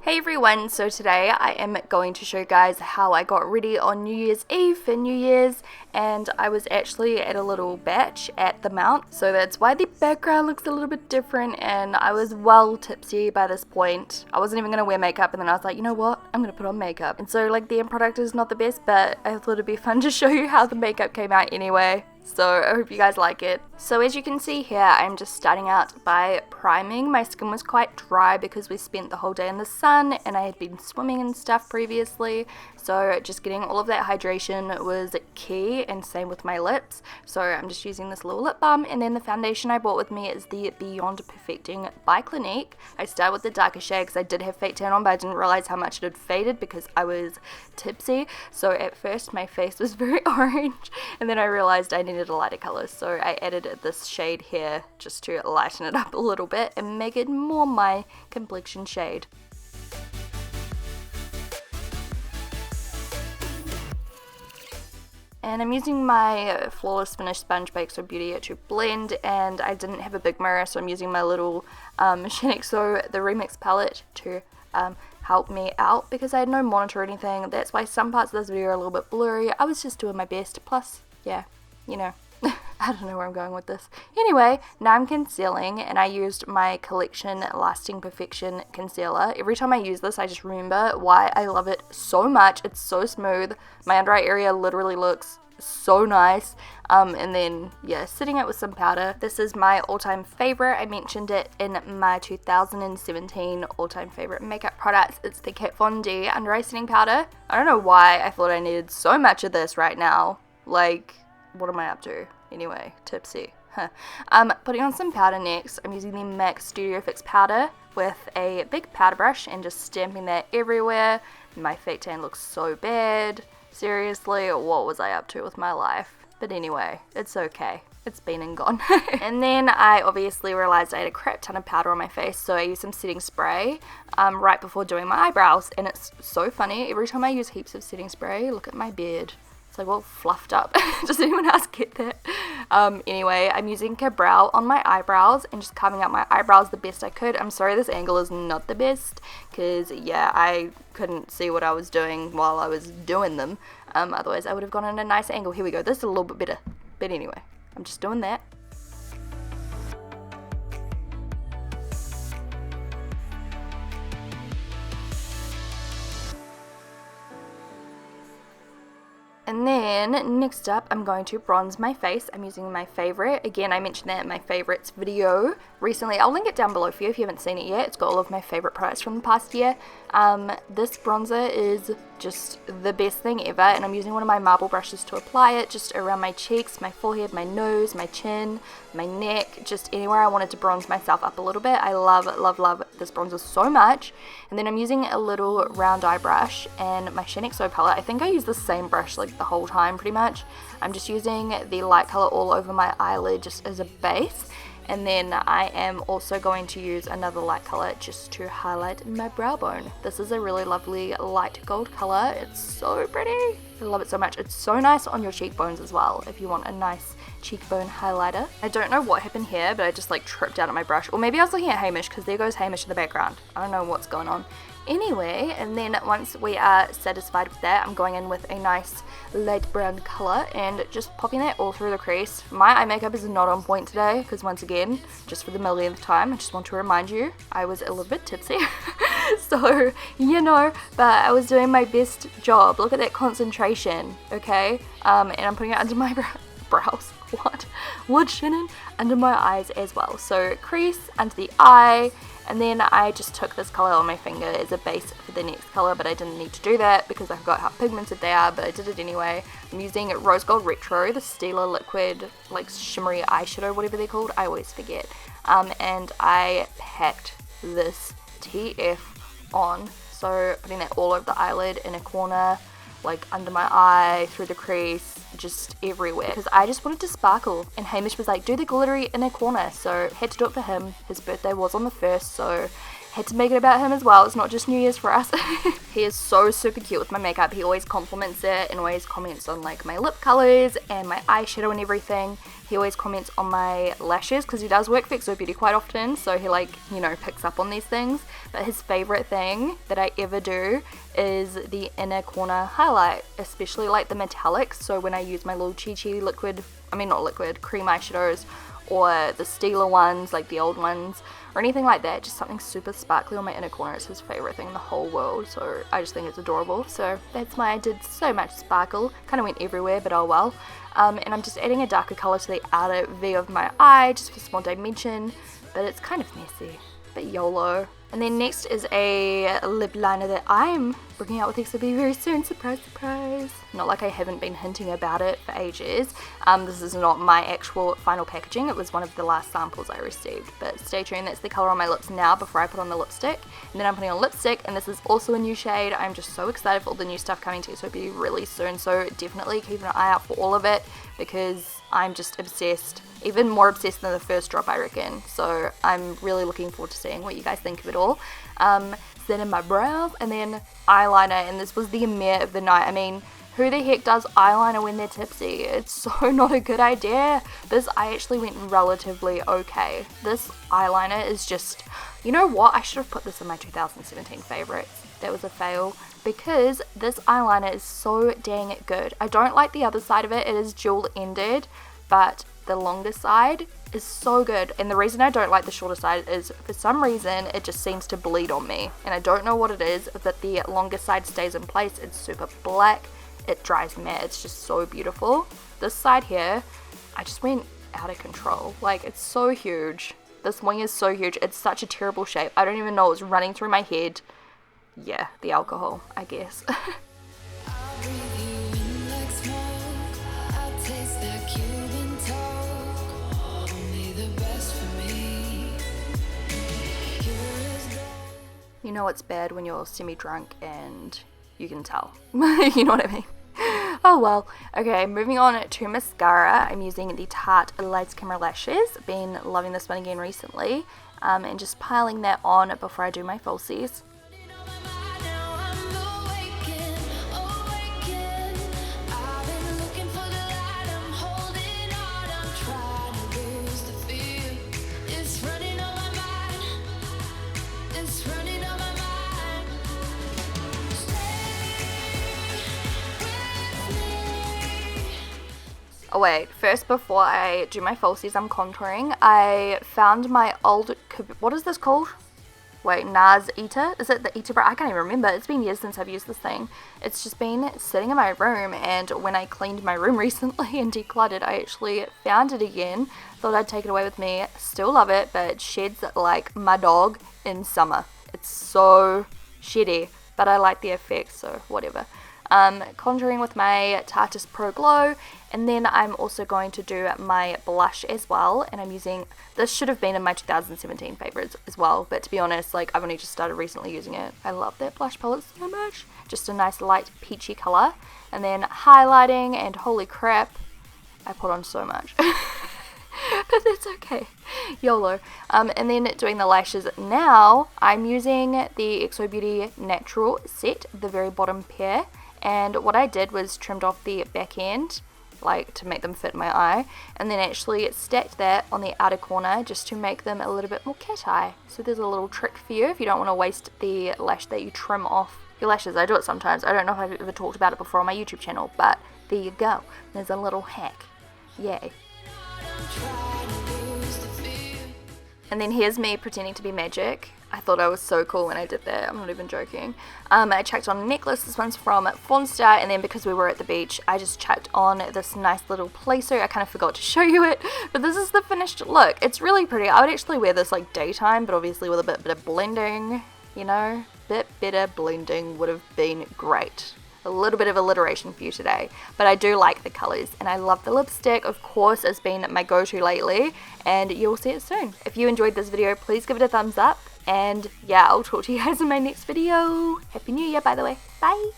Hey everyone, so today I am going to show you guys how I got ready on New Year's Eve for New Year's, and I was actually at a little batch at the Mount, so that's why the background looks a little bit different, and I was well tipsy by this point. I wasn't even going to wear makeup, and then I was like, you know what, I'm going to put on makeup. And so like the end product is not the best, but I thought it'd be fun to show you how the makeup came out anyway. So I hope you guys like it. So as you can see here, I'm just starting out by priming. My skin was quite dry because we spent the whole day in the sun and I had been swimming and stuff previously. So just getting all of that hydration was key, and same with my lips. So I'm just using this little lip balm, and then the foundation I brought with me is the Beyond Perfecting by Clinique. I started with the darker shade because I did have fake tan on, but I didn't realize how much it had faded because I was tipsy. So at first my face was very orange, and then I realized I needed a lighter color, so I added this shade here just to lighten it up a little bit and make it more my complexion shade. And I'm using my Flawless Finish Sponge by XO Beauty to blend, and I didn't have a big mirror, so I'm using my little Shaaanxo, the Remix palette, to help me out because I had no monitor or anything. That's why some parts of this video are a little bit blurry. I was just doing my best, plus, yeah, you know. I don't know where I'm going with this. Anyway, now I'm concealing, and I used my Collection Lasting Perfection concealer. Every time I use this, I just remember why I love it so much. It's so smooth. My under eye area literally looks so nice. And then, yeah, sitting it with some powder. This is my all-time favorite. I mentioned it in my 2017 all-time favorite makeup products. It's the Kat Von D under eye setting powder. I don't know why I thought I needed so much of this right now. Like, what am I up to? Anyway, tipsy. Putting on some powder next. I'm using the MAC Studio Fix powder with a big powder brush and just stamping that everywhere. My fake tan looks so bad. Seriously, what was I up to with my life? But anyway, it's okay. It's been and gone. And then I obviously realized I had a crap ton of powder on my face, so I used some setting spray right before doing my eyebrows. And it's so funny, every time I use heaps of setting spray, look at my beard. Like all fluffed up. Does anyone else get that? Anyway, I'm using Cabral on my eyebrows and just carving out my eyebrows the best I could. I'm sorry this angle is not the best because, yeah, I couldn't see what I was doing while I was doing them. Otherwise I would have gone in a nice angle. Here we go. This is a little bit better. But anyway, I'm just doing that. And then, next up, I'm going to bronze my face. I'm using my favorite. Again, I mentioned that in my favorites video recently. I'll link it down below for you if you haven't seen it yet. It's got all of my favorite products from the past year. This bronzer is just the best thing ever, and I'm using one of my marble brushes to apply it just around my cheeks, my forehead, my nose, my chin, my neck, just anywhere I wanted to bronze myself up a little bit. I love, love, love this bronzer so much. And then I'm using a little round eye brush and my Shaaanxo palette. I think I use the same brush like the whole time pretty much. I'm just using the light color all over my eyelid just as a base. And then I am also going to use another light color just to highlight my brow bone. This is a really lovely light gold color. It's so pretty. I love it so much. It's so nice on your cheekbones as well if you want a nice cheekbone highlighter. I don't know what happened here, but I just like tripped out at my brush. Or maybe I was looking at Hamish because there goes Hamish in the background. I don't know what's going on. Anyway, and then once we are satisfied with that, I'm going in with a nice light brown color and just popping that all through the crease. My eye makeup is not on point today because once again, just for the millionth time, I just want to remind you, I was a little bit tipsy. So, you know, but I was doing my best job. Look at that concentration, okay? And I'm putting it under my brows. What, Shannon? Under my eyes as well. So, crease, under the eye. And then I just took this color on my finger as a base for the next color, but I didn't need to do that because I forgot how pigmented they are, but I did it anyway. I'm using Rose Gold Retro, the Stila liquid, like shimmery eyeshadow, whatever they're called. I always forget. And I packed this TF on. So putting that all over the eyelid, in a corner, like under my eye, through the crease, just everywhere, because I just wanted to sparkle. And Hamish was like, do the glittery in a corner, so had to do it for him. His birthday was on the 1st, so had to make it about him as well. It's not just New Year's for us. He is so super cute with my makeup. He always compliments it and always comments on like my lip colors and my eyeshadow and everything. He always comments on my lashes because he does work for XO Beauty quite often, so he like, you know, picks up on these things. But his favorite thing that I ever do is the inner corner highlight, especially like the metallics. So when I use my little Chi liquid, cream eyeshadows, or the Stila ones, like the old ones, or anything like that, just something super sparkly on my inner corner is his favorite thing in the whole world. So I just think it's adorable. So that's why I did so much sparkle. Kind of went everywhere, but oh well. And I'm just adding a darker color to the outer V of my eye, just for small dimension, but it's kind of messy, but YOLO. And then next is a lip liner that I'm bringing out with XO Beauty very soon. Surprise, surprise. Not like I haven't been hinting about it for ages. This is not my actual final packaging. It was one of the last samples I received. But stay tuned, that's the color on my lips now before I put on the lipstick. And then I'm putting on lipstick, and this is also a new shade. I'm just so excited for all the new stuff coming to XO Beauty really soon. So definitely keep an eye out for all of it, because I'm just obsessed. Even more obsessed than the first drop, I reckon. So I'm really looking forward to seeing what you guys think of it all. Then in my brows, and then eyeliner, and this was the mare of the night. I mean, who the heck does eyeliner when they're tipsy? It's so not a good idea. This, I actually went relatively okay. This eyeliner is just, you know what? I should have put this in my 2017 favorites. That was a fail, because this eyeliner is so dang good. I don't like the other side of it. It is dual ended, but the longer side is so good. And the reason I don't like the shorter side is, for some reason, it just seems to bleed on me, and I don't know what it is, but the longer side stays in place. It's super black, it dries matte, it's just so beautiful. This side here, I just went out of control. Like, it's so huge. This wing is so huge. It's such a terrible shape. I don't even know what's running through my head. Yeah, the alcohol, I guess. You know it's bad when you're semi-drunk and you can tell. You know what I mean? Oh well. Okay, moving on to mascara. I'm using the Tarte Lights Camera Lashes. Been loving this one again recently. And just piling that on before I do my falsies. Oh wait, first before I do my falsies, I'm contouring. I found my old, what is this called? Wait, NARS Eater? Is it the Eater brush? I can't even remember. It's been years since I've used this thing. It's just been sitting in my room, and when I cleaned my room recently and decluttered, I actually found it again. Thought I'd take it away with me. Still love it, but it sheds like my dog in summer. It's so shitty, but I like the effect, so whatever. Contouring with my Tarte Pro Glow, and then I'm also going to do my blush as well, and I'm using, this should have been in my 2017 favorites as well, but to be honest, like, I've only just started recently using it. I love that blush palette so much. Just a nice light peachy color, and then highlighting, and holy crap, I put on so much. But that's okay, YOLO. And then doing the lashes now, I'm using the XO Beauty Natural set, the very bottom pair. And what I did was trimmed off the back end, like to make them fit my eye, and then actually stacked that on the outer corner just to make them a little bit more cat eye. So there's a little trick for you if you don't want to waste the lash that you trim off your lashes. I do it sometimes. I don't know if I've ever talked about it before on my YouTube channel, but there you go. There's a little hack. Yay. And then here's me pretending to be magic. I thought I was so cool when I did that. I'm not even joking. I chucked on a necklace. This one's from Star, and then because we were at the beach, I just chucked on this nice little placer. I kind of forgot to show you it, but this is the finished look. It's really pretty. I would actually wear this like daytime, but obviously with a bit of blending, you know, bit better blending would have been great. A little bit of alliteration for you today, but I do like the colors, and I love the lipstick. Of course, it's been my go-to lately, and you'll see it soon. If you enjoyed this video, please give it a thumbs up, and yeah, I'll talk to you guys in my next video. Happy New Year, by the way. Bye.